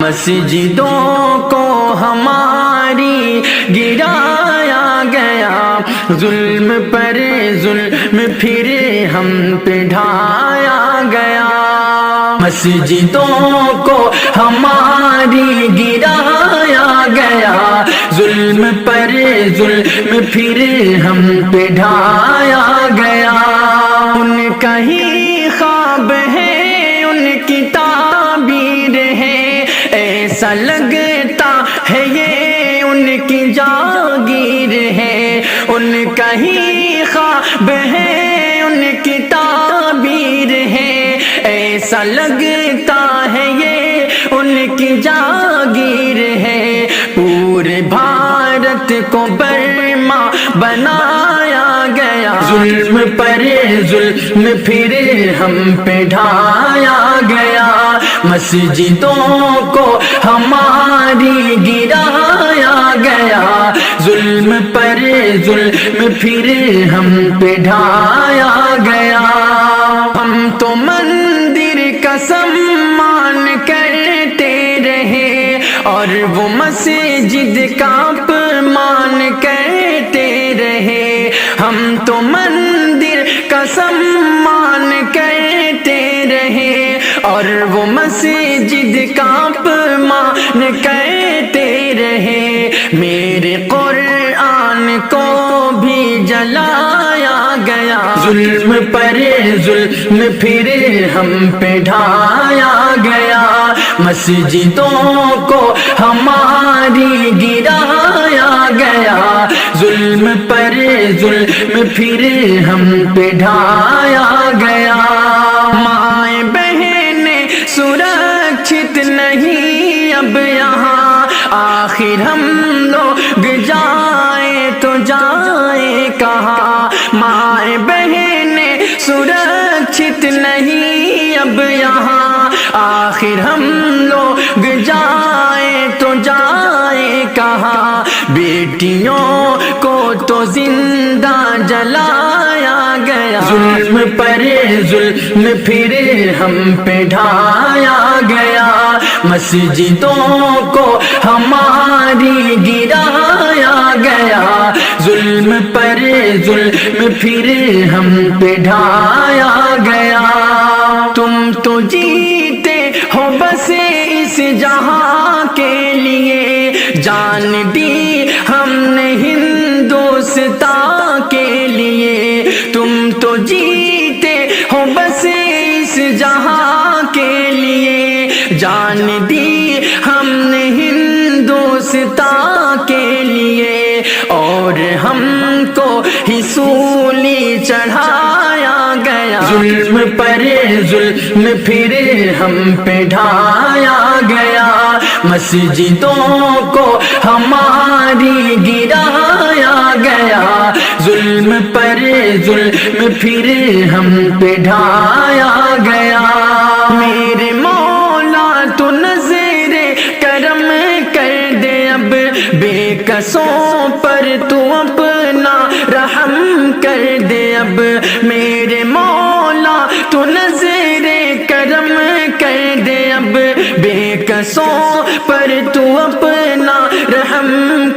مسجدوں کو ہماری گرایا گیا، ظلم پر ظلم پھر ہم پہ ڈھایا گیا، مسجدوں کو ہماری گرایا گیا، ظلم پر ظلم پھر ہم پہ ڈھایا گیا، ان کا ہی خواب ہے، ان کی تعبیر ہے، ایسا لگتا ہے یہ ان کی جاگیر ہے، ان کا ہی خواب ہے، ان کی تعبیر ہے، ایسا لگتا ہے یہ ان کی جاگیر ہے، پورے بھارت کو برما بنایا گیا، ظلم پر ظلم پھر ہم پہ ڈھایا گیا، مسجدوں کو ہماری گرایا گیا، ظلم پر ظلم پھر ہم پہ ڈھایا گیا، ہم تو مندر کا سمان کرتے رہے اور وہ مسجد کا اپمان کرتے رہے، ہم تو مندر کا سمان کرتے رہے اور وہ مسجد کا اپمان کرتے رہے، میرے قرآن کو بھی جلایا گیا، ظلم پر ظلم پھر ہم پہ ڈھایا گیا، مسجدوں کو ہماری گرایا گیا، ظلم پر ظلم پھر ہم پہ ڈھایا گیا، مائیں بہنیں سرکشت نہیں اب یہاں، آخر ہم لوگ جائیں تو جائیں کہاں، مائیں بہنیں سرکشت نہیں اب یہاں، آخر ہم لوگ جائیں تو جائیں کہاں، بیٹیوں کو تو زندہ جلایا گیا، ظلم پر ظلم پھر ہم پہ ڈھایا گیا، مسجدوں کو ہماری گرایا گیا، ظلم پر ظلم پھر ہم پہ ڈھایا گیا، تم تو جیتے ہو بس اس جہاں کے لیے، جان دی ہم نے ہندوستان کے لیے، تم تو جیتے ہو بس اس جہاں کے لیے، جان دی ہم نے ہندوستان کے لیے، اور ہم کو ہی سولی چڑھایا گیا، ظلم پر ظلم پھر ہم پہ ڈھایا گیا، مسجدوں کو ہماری گرایا گیا، ظلم پر ظلم پھر ہم پہ ڈھایا گیا، میرے مولا تو نظر کرم کر دے اب، بے کسوں پر تو اپنا رحم کر دے اب، میرے مولا تو نظر کرم کر دے اب، بے کسوں پر تو اپنا رحم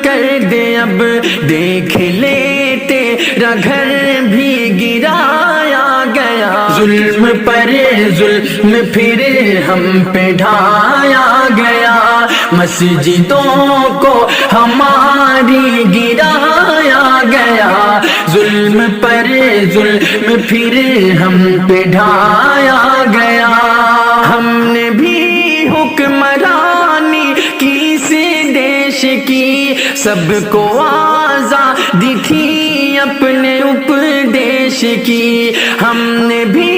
کر دے اب، دیکھ لے تیرا گھر بھی گرایا گیا، ظلم پر ظلم پھر ہم پہ ڈھایا گیا، مسجدوں کو ہماری گرایا گیا، ظلم پر ظلم پھر ہم پہ ڈھایا گیا، ہم نے بھی حکمرانی کی اس دیش کی، سب کو آزادی تھی اپنے اپدیش کی، ہم نے بھی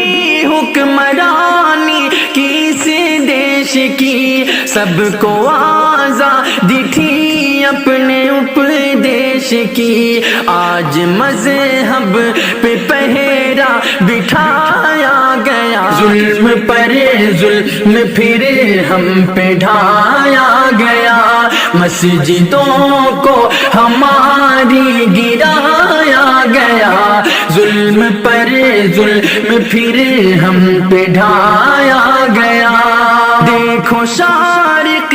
حکمرانی کی اس دیش کی، سب کو آزادی تھی اپنے اپدیش کی، آج مذہب پہ پہرا بٹھایا گیا، ظلم پر ظلم پھر ہم پہ ڈھایا گیا، مسجدوں کو ہماری گرایا گیا، ظلم پر ظلم پھر ہم پہ ڈھایا گیا، دیکھو شارق